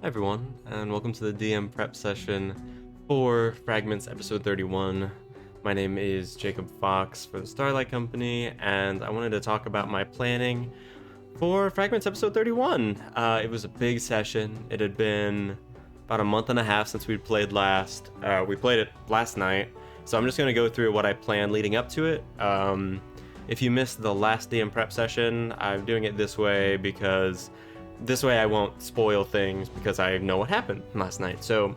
Hi everyone, and welcome to the DM prep session for Fragments episode 31. My name is Jacob Fox for the Starlight Company, and I wanted to talk about my planning for Fragments episode 31. It was a big session. It had been about a month and a half since we'd played last. We played it last night, so I'm just going to go through what I planned leading up to it. If you missed the last DM prep session, I'm doing it this way because this way I won't spoil things because I know what happened last night. So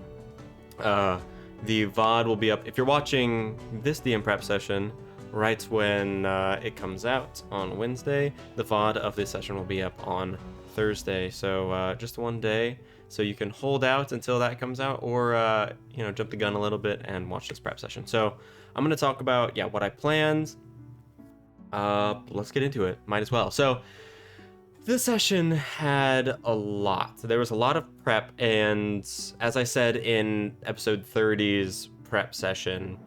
the VOD will be up if you're watching this DM prep session right when it comes out on Wednesday. The VOD of this session will be up on Thursday, so just one day, so you can hold out until that comes out, or jump the gun a little bit and watch this prep session. So I'm going to talk about what I planned. Let's get into it. Might as well. So this session had a lot. There was a lot of prep, and as I said in episode 30's prep session,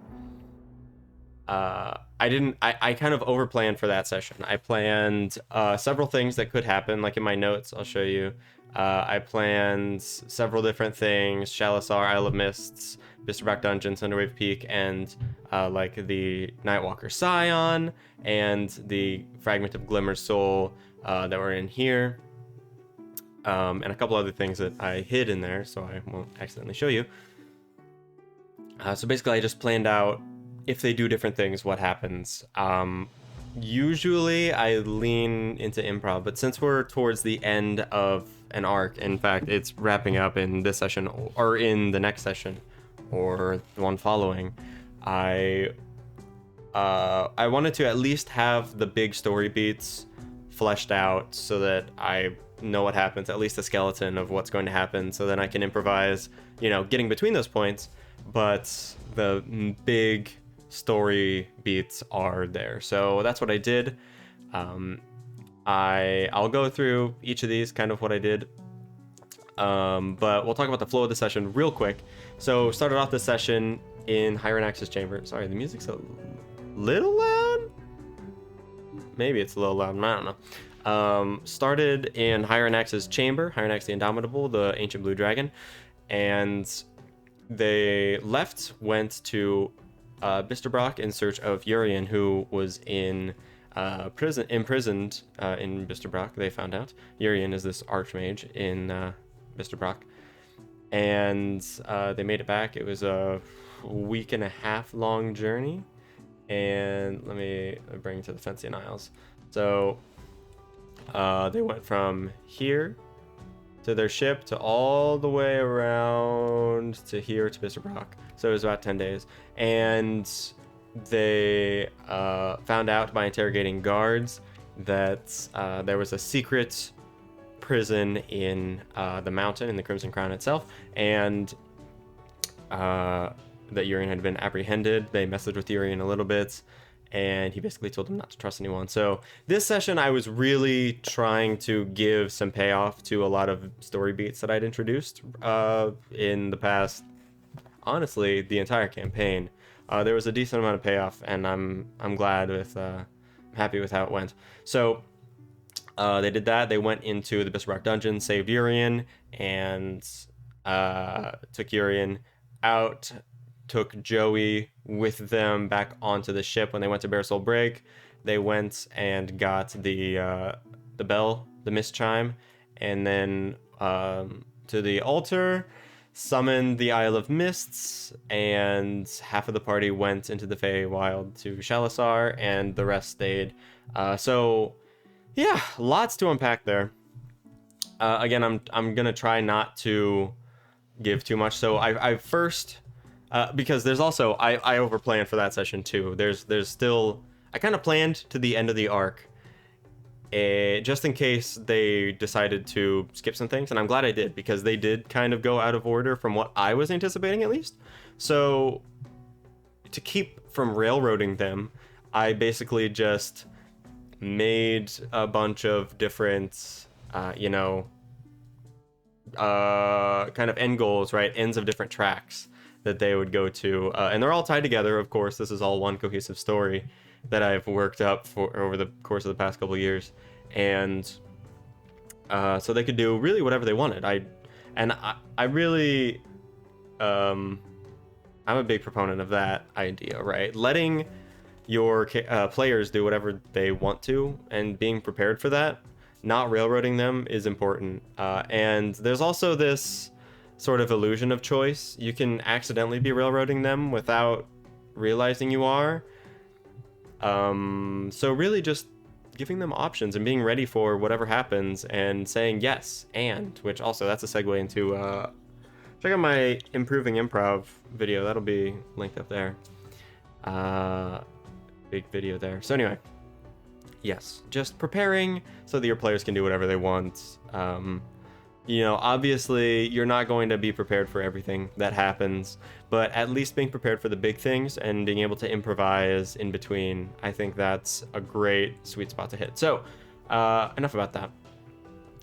I kind of overplanned for that session. I planned several things that could happen, like in my notes, I'll show you. I planned several different things: Shalasar, Isle of Mists, Bisterbrock Dungeon, Thunderwave Peak, and like the Nightwalker Scion, and the Fragment of Glimmer's Soul that were in here, and a couple other things that I hid in there so I won't accidentally show you. So basically I just planned out, if they do different things, what happens. Usually I lean into improv, but since we're towards the end of an arc, in fact it's wrapping up in this session or in the next session or the one following, I wanted to at least have the big story beats fleshed out so that I know what happens, at least a skeleton of what's going to happen, so then I can improvise, getting between those points, but the big story beats are there. So that's what I did. I'll go through each of these, kind of what I did, but we'll talk about the flow of the session real quick. So started off the session in Hyronax's chamber. Sorry, the music's a little loud. Maybe it's a little loud, I don't know. Started in Hyronax's chamber, Hyronax the Indomitable, the ancient blue dragon, and they went to Bisterbrock in search of Urian, who was imprisoned in Bisterbrock. They found out Urian is this archmage in Bisterbrock, and they made it back. It was a week and a half long journey. And let me bring it to the Fensian Isles. So they went from here to their ship to all the way around to here to Bisterbrock. So it was about 10 days. And they found out by interrogating guards that there was a secret prison in the mountain, in the Crimson Crown itself. And that Urian had been apprehended. They messaged with Urian a little bit, and he basically told them not to trust anyone. So this session, I was really trying to give some payoff to a lot of story beats that I'd introduced in the past, honestly, the entire campaign. There was a decent amount of payoff, and I'm glad with, happy with how it went. So they did that. They went into the Bisterbrock dungeon, saved Urian, and took Urian out, took Joey with them back onto the ship. When they went to Bare Soul Break, they went and got the bell, the mist chime, and then to the altar, summoned the Isle of Mists, and half of the party went into the Feywild to Shalasar, and the rest stayed. So yeah, lots to unpack there. Again, I'm gonna try not to give too much. So I first, because there's also, I overplanned for that session too. There's still, I kind of planned to the end of the arc, just in case they decided to skip some things, and I'm glad I did, because they did kind of go out of order from what I was anticipating, at least. So to keep from railroading them, I basically just made a bunch of different kind of end goals, right? Ends of different tracks that they would go to, and they're all tied together. Of course, this is all one cohesive story that I've worked up for over the course of the past couple of years, and so they could do really whatever they wanted. And I really, I'm a big proponent of that idea, right? Letting your players do whatever they want to, and being prepared for that, not railroading them, is important. And there's also this sort of illusion of choice. You can accidentally be railroading them without realizing you are. So really just giving them options and being ready for whatever happens and saying yes, and, which also, that's a segue into, check out my improving improv video. That'll be linked up there. Big video there. So anyway, yes, just preparing so that your players can do whatever they want. You know, obviously you're not going to be prepared for everything that happens, but at least being prepared for the big things and being able to improvise in between, I think that's a great sweet spot to hit. So enough about that.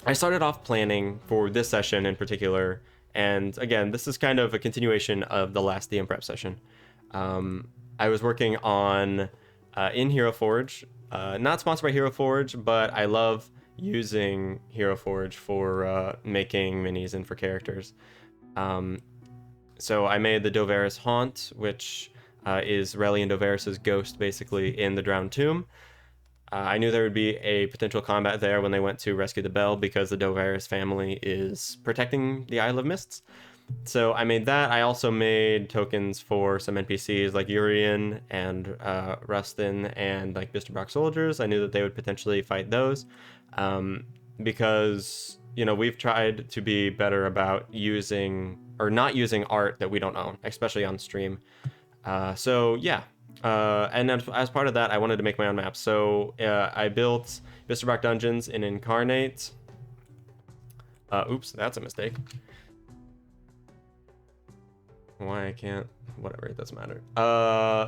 I started off planning for this session in particular, and again, this is kind of a continuation of the last DM prep session. I was working on in Hero Forge, not sponsored by Hero Forge, but I love using Hero Forge for making minis and for characters. So I made the Dovaris Haunt, which is Relian Dovaris's ghost, basically, in the Drowned Tomb. I knew there would be a potential combat there when they went to rescue the Bell, because the Dovaris family is protecting the Isle of Mists. So I made that. I also made tokens for some NPCs like Urian and Rustin and like Mr. Brock soldiers. I knew that they would potentially fight those, because, you know, we've tried to be better about using or not using art that we don't own, especially on stream. So yeah. And as part of that, I wanted to make my own maps. So I built Mr. Brock Dungeons in Incarnate. Oops, that's a mistake. Why I can't, whatever, it doesn't matter.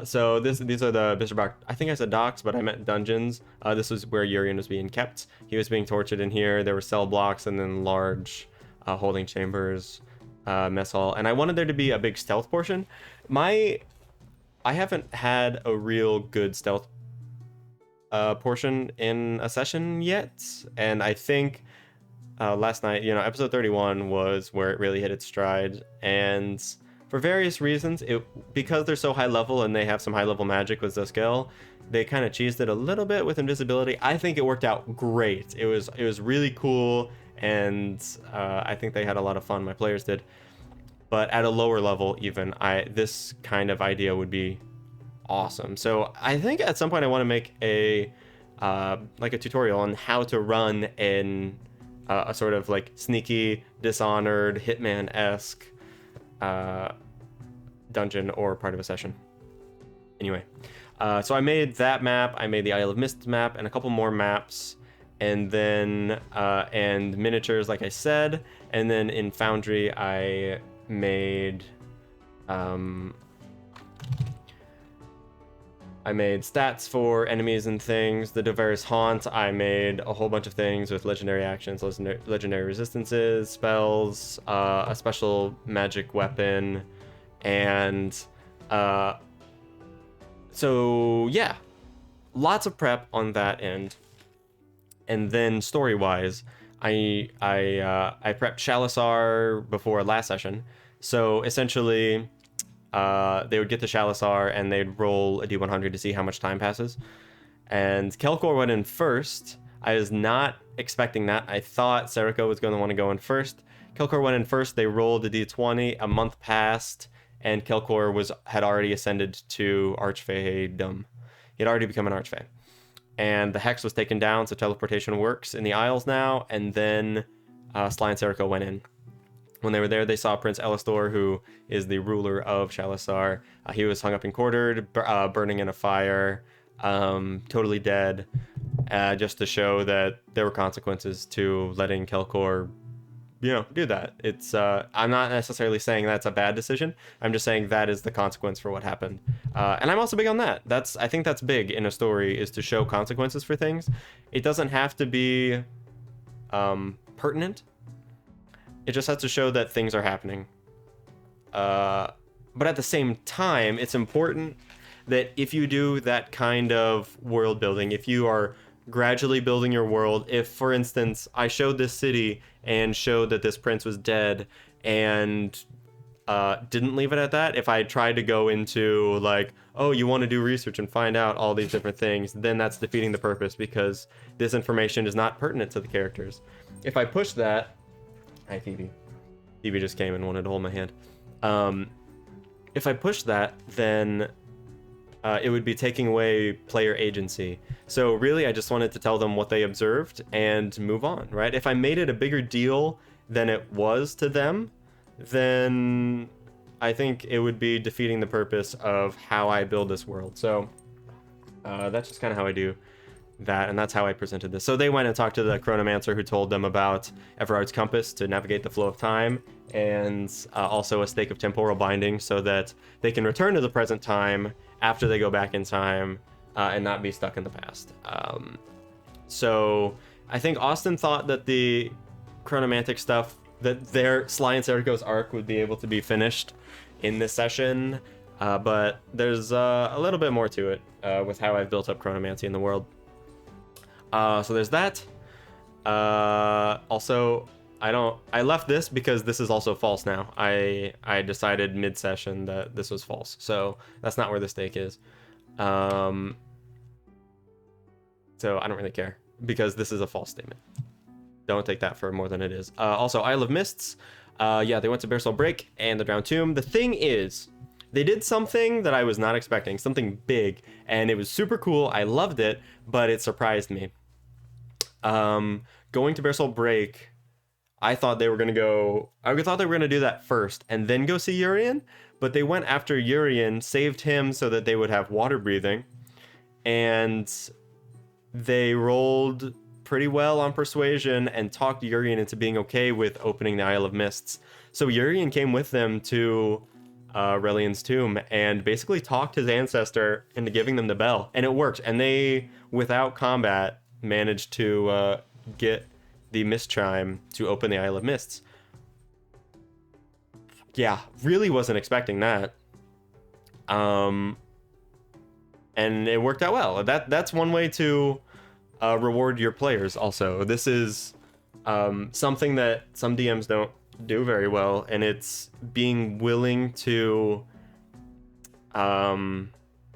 So these are the Mr. Brock, I think I said docks, but I meant dungeons. This was where Urian was being kept. He was being tortured in here. There were cell blocks and then large holding chambers, mess hall. And I wanted there to be a big stealth portion. I haven't had a real good stealth portion in a session yet. And I think last night, you know, episode 31 was where it really hit its stride. And for various reasons, because they're so high level and they have some high level magic with Zoskel, they kind of cheesed it a little bit with invisibility. I think it worked out great. It was really cool, and I think they had a lot of fun. My players did. But at a lower level, even, this kind of idea would be awesome. So I think at some point I want to make a like a tutorial on how to run in a sort of like sneaky, Dishonored, Hitman-esque dungeon or part of a session. Anyway, so I made that map. I made the Isle of Mist map and a couple more maps, and then and miniatures, like I said. And then in Foundry, I made stats for enemies and things. The Dovaris Haunt, I made a whole bunch of things with legendary actions, legendary resistances, spells, a special magic weapon, and so yeah, lots of prep on that end. And then story-wise, I prepped Shalasar before last session. So essentially, they would get to Shalasar and they'd roll a d100 to see how much time passes. And Kelkor went in first. I was not expecting that. I thought Seriko was going to want to go in first. Kelkor went in first. They rolled a d20. A month passed, and Kelkor had already ascended to Archfey-dom. He had already become an Archfey. And the Hex was taken down, so teleportation works in the Isles now. And then Sly and Seriko went in. When they were there, they saw Prince Elistor, who is the ruler of Shalasar. He was hung up and quartered, burning in a fire, totally dead, just to show that there were consequences to letting Kelkor, do that. It's I'm not necessarily saying that's a bad decision. I'm just saying that is the consequence for what happened. And I'm also big on that. I think that's big in a story, is to show consequences for things. It doesn't have to be pertinent. It just has to show that things are happening. But at the same time, it's important that if you do that kind of world building, if you are gradually building your world, if, for instance, I showed this city and showed that this prince was dead, and didn't leave it at that. If I tried to go into like, oh, you want to do research and find out all these different things, then that's defeating the purpose, because this information is not pertinent to the characters. If I push that, hi Phoebe. Phoebe just came and wanted to hold my hand. If I push that, then it would be taking away player agency. So really, I just wanted to tell them what they observed and move on, right? If I made it a bigger deal than it was to them, then I think it would be defeating the purpose of how I build this world. So that's just kind of how I do that, and that's how I presented this. So they went and talked to the chronomancer, who told them about Everard's compass to navigate the flow of time, and also a stake of temporal binding, so that they can return to the present time after they go back in time and not be stuck in the past. So I think Austin thought that the chronomantic stuff, that their Sly and Sergo's arc would be able to be finished in this session, but there's a little bit more to it with how I've built up chronomancy in the world. So there's that. Also, I left this because this is also false now. I decided mid-session that this was false, so that's not where the stake is. So I don't really care, because this is a false statement. Don't take that for more than it is. Also, Isle of Mists. Yeah, they went to Bearsall Break and the Drowned Tomb. The thing is, they did something that I was not expecting, something big, and it was super cool. I loved it, but it surprised me. Going to Bearsall Break, I thought they were gonna do that first and then go see Urian, but they went after Urian, saved him so that they would have water breathing, and they rolled pretty well on persuasion and talked Urian into being okay with opening the Isle of Mists. So Urian came with them to Relian's tomb and basically talked his ancestor into giving them the bell, and it worked. And they, without combat, managed to get the Mist Chime to open the Isle of Mists. Yeah, really wasn't expecting that. And it worked out well. That's one way to reward your players also. This is something that some DMs don't do very well, and it's being willing to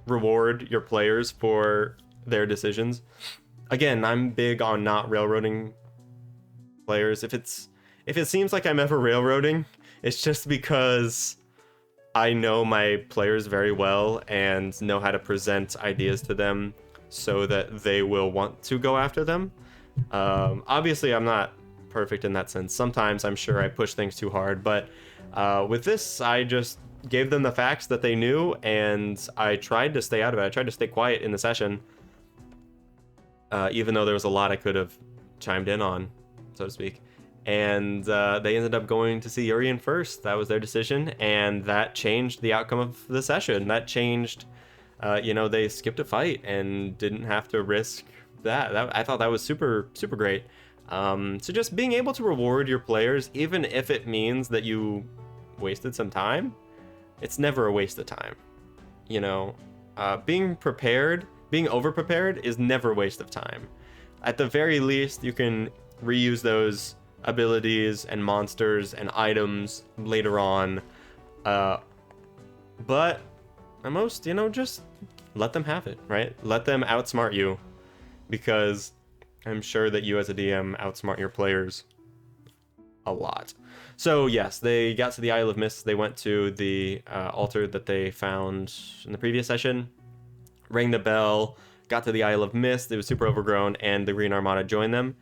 reward your players for their decisions. Again, I'm big on not railroading players. If it seems like I'm ever railroading, it's just because I know my players very well and know how to present ideas to them so that they will want to go after them. Obviously, I'm not perfect in that sense. Sometimes I'm sure I push things too hard, but with this, I just gave them the facts that they knew, and I tried to stay out of it. I tried to stay quiet in the session, even though there was a lot I could have chimed in on, so to speak. And they ended up going to see Urian first. That was their decision, and that changed the outcome of the session. That changed, they skipped a fight and didn't have to risk that. I thought that was super, super great. So just being able to reward your players, even if it means that you wasted some time, it's never a waste of time. Being prepared, being over-prepared is never a waste of time. At the very least, you can reuse those abilities and monsters and items later on. But at most, just let them have it, right? Let them outsmart you, because I'm sure that you as a DM outsmart your players a lot. So yes, they got to the Isle of Mists. They went to the altar that they found in the previous session, rang the bell, got to the Isle of Mist. It was super overgrown, and the Green Armada joined them.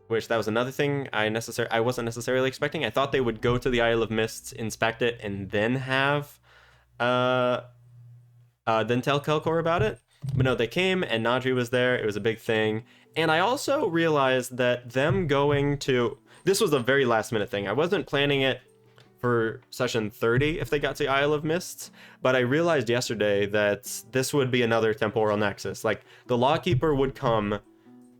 Which that was another thing I wasn't necessarily expecting. I thought they would go to the Isle of Mists, inspect it, and then have then tell Kelkor about it. But no, they came, and Nadri was there. It was a big thing. And I also realized that them going to... This was a very last minute thing. I wasn't planning it for session 30 if they got to Isle of Mists, but I realized yesterday that this would be another temporal nexus. Like, the Lawkeeper would come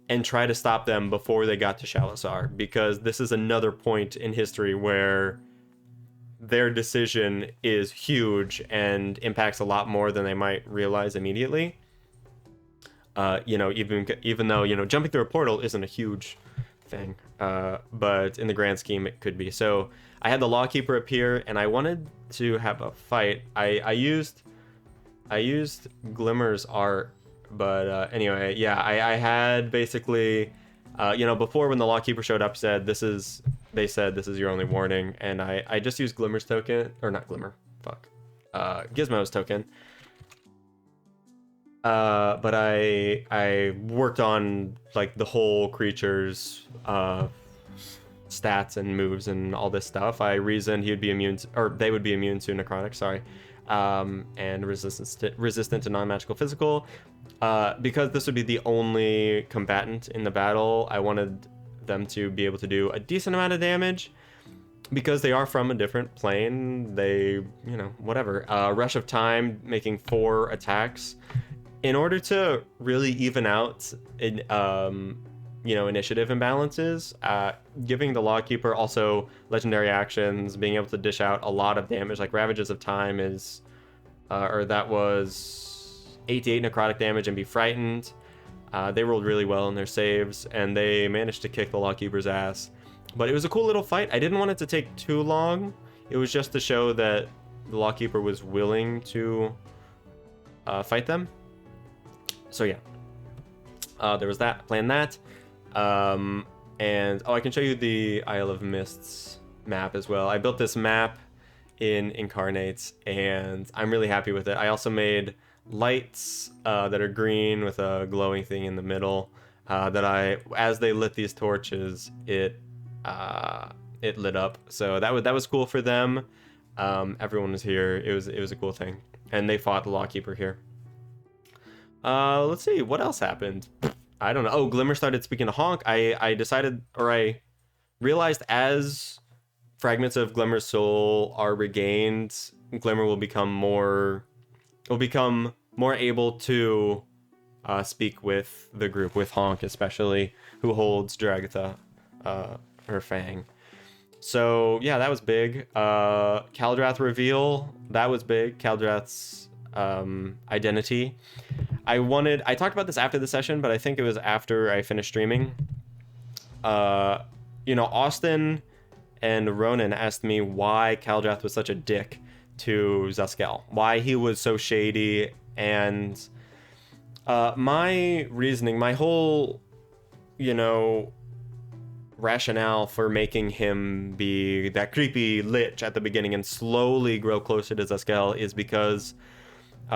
and try to stop them before they got to Shalazar, because this is another point in history where their decision is huge and impacts a lot more than they might realize immediately. Even though, jumping through a portal isn't a huge thing. But in the grand scheme, it could be. So I had the Lawkeeper appear, and I wanted to have a fight. I used Glimmer's art, but anyway, yeah, I had basically, before when the Lawkeeper showed up, they said this is your only warning, and I just used Glimmer's token, or not Glimmer, fuck, Gizmo's token. But I worked on like the whole creature's stats and moves and all this stuff. I reasoned he would be immune or they would be immune to necrotic, sorry, and resistant to non-magical physical. Because this would be the only combatant in the battle, I wanted them to be able to do a decent amount of damage. Because they are from a different plane, they, whatever. Rush of Time, making 4 attacks. In order to really even out, initiative imbalances, giving the Lawkeeper also legendary actions, being able to dish out a lot of damage, like Ravages of Time is, that was 88 necrotic damage and be frightened. They rolled really well in their saves, and they managed to kick the Lawkeeper's ass. But it was a cool little fight. I didn't want it to take too long. It was just to show that the Lawkeeper was willing to fight them. So yeah, there was that. Planned that. And I can show you the Isle of Mists map as well. I built this map in Incarnates, and I'm really happy with it. I also made lights that are green with a glowing thing in the middle. As they lit these torches, it lit up. So that was cool for them. Everyone was here. It was a cool thing, and they fought the Lawkeeper here. Let's see what else happened. I don't know. Oh, Glimmer started speaking to Honk. I decided, or I realized, as fragments of Glimmer's soul are regained, Glimmer will become more able to speak with the group, with Honk especially, who holds Dragatha, her fang. So yeah, that was big. Kaldrath reveal, that was big. Kaldrath's identity. I talked about this after the session, but I think it was after I finished streaming. Austin and Ronan asked me why Kaldrath was such a dick to Zaskel, why he was so shady, and my reasoning, my whole, rationale for making him be that creepy lich at the beginning and slowly grow closer to Zaskel is because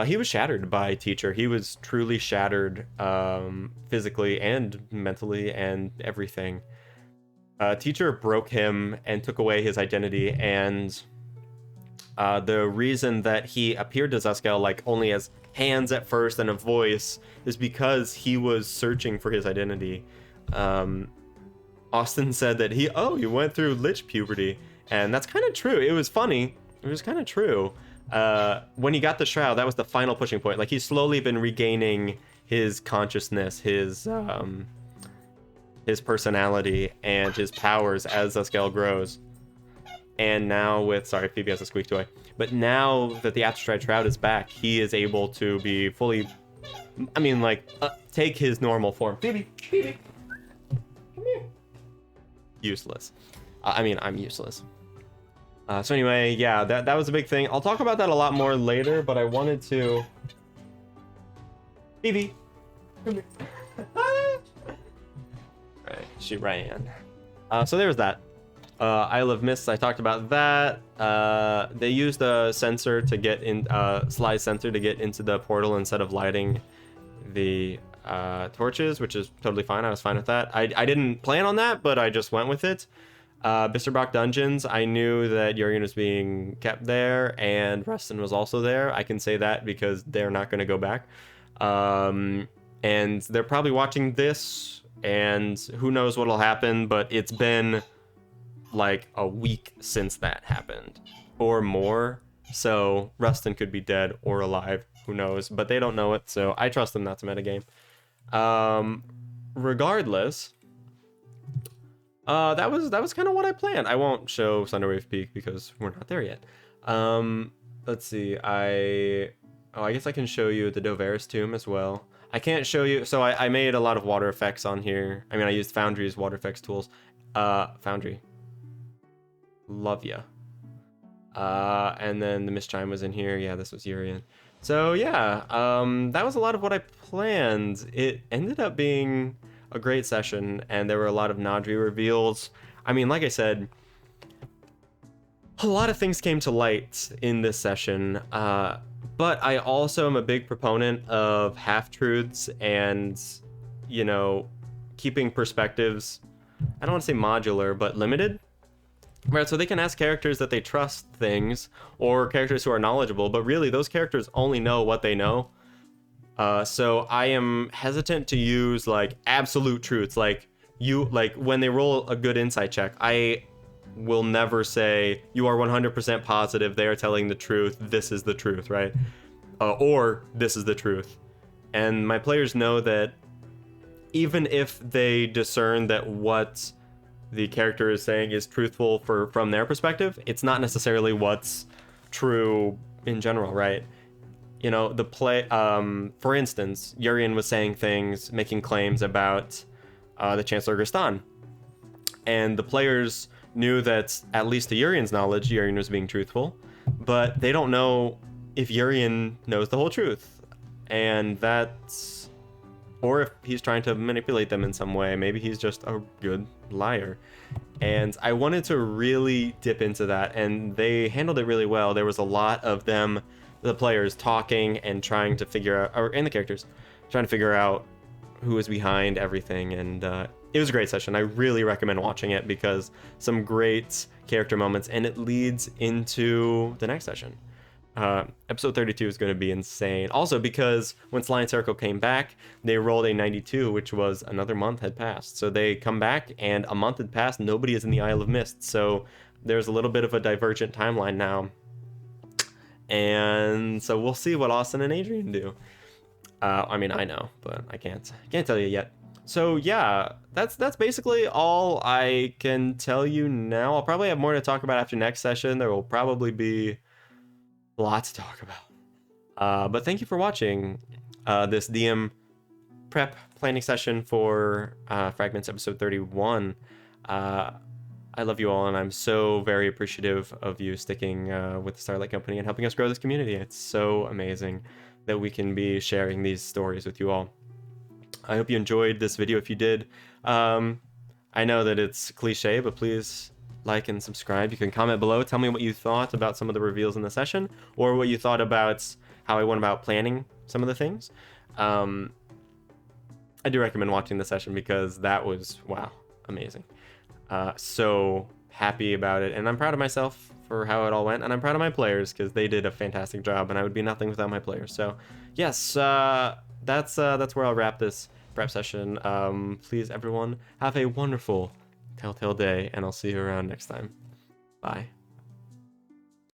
he was shattered by Teacher. He was truly shattered, physically and mentally and everything. Teacher broke him and took away his identity, and the reason that he appeared to Zaskel like only as hands at first and a voice is because he was searching for his identity. Austin said that he went through lich puberty, and that's kind of true. It was funny. It was kind of true. When he got the shroud, that was the final pushing point. Like, he's slowly been regaining his consciousness, his personality, and his powers as Zaskel grows. And now Phoebe has a squeak toy. But now that the Astride Shroud is back, he is able to be fully, take his normal form. Phoebe, come here. Useless. I'm useless. So anyway, yeah, that was a big thing. I'll talk about that a lot more later, but I wanted to... Phoebe! Come here. Right, she ran. So there was that. Isle of Mists, I talked about that. They used a sensor to get in, slide sensor to get into the portal instead of lighting the torches, which is totally fine. I was fine with that. I didn't plan on that, but I just went with it. Bisterbrock Dungeons, I knew that Yorian was being kept there, and Rustin was also there. I can say that because they're not going to go back. And they're probably watching this, and who knows what'll happen, but it's been like a week since that happened, or more. So Rustin could be dead or alive, who knows, but they don't know it, so I trust them not to metagame. Regardless, that was kind of what I planned. I won't show Thunderwave Peak because we're not there yet. Let's see. I guess I can show you the Dovaris tomb as well. I can't show you. So I made a lot of water effects on here. I mean, I used Foundry's water effects tools. Foundry. Love ya. And then the Mist Chime was in here. Yeah, this was Urian. So yeah, that was a lot of what I planned. It ended up being a great session, and there were a lot of Nadri reveals. I mean, like I said, a lot of things came to light in this session, but I also am a big proponent of half-truths and, you know, keeping perspectives, I don't want to say modular, but limited. Right, so they can ask characters that they trust things, or characters who are knowledgeable, but really those characters only know what they know. So I am hesitant to use like absolute truths, like when they roll a good insight check, I will never say you are 100% positive they are telling the truth, this is the truth, right? Or this is the truth. And my players know that even if they discern that what the character is saying is truthful from their perspective, it's not necessarily what's true in general, right? You know, the play, for instance, Urian was saying things, making claims about the Chancellor Gristan, and the players knew that, at least to Urian's knowledge, Urian was being truthful, but they don't know if Urian knows the whole truth, and that's, or if he's trying to manipulate them in some way. Maybe he's just a good liar. And I wanted to really dip into that, and they handled it really well. There was a lot of them, the players, talking and trying to figure out, and the characters, trying to figure out who was behind everything, and it was a great session. I really recommend watching it because some great character moments, and it leads into the next session. Episode 32 is going to be insane. Also, because when Sly and Circle came back, they rolled a 92, which was another month had passed. So they come back, and a month had passed. Nobody is in the Isle of Mist. So there's a little bit of a divergent timeline now. And so we'll see what Austin and Adrian do. I mean, I know, but I can't tell you yet. So yeah, that's basically all I can tell you now. I'll probably have more to talk about after next session. There will probably be lots to talk about. But thank you for watching this DM prep planning session for Fragments episode 31. I love you all, and I'm so very appreciative of you sticking with the Starlight Company and helping us grow this community. It's so amazing that we can be sharing these stories with you all. I hope you enjoyed this video. If you did, I know that it's cliche, but please like and subscribe. You can comment below. Tell me what you thought about some of the reveals in the session, or what you thought about how I went about planning some of the things. I do recommend watching the session because that was, wow, amazing. So happy about it, and I'm proud of myself for how it all went, and I'm proud of my players because they did a fantastic job, and I would be nothing without my players. So yes, that's where I'll wrap this prep session. Please, everyone, have a wonderful Telltale day, and I'll see you around next time. Bye.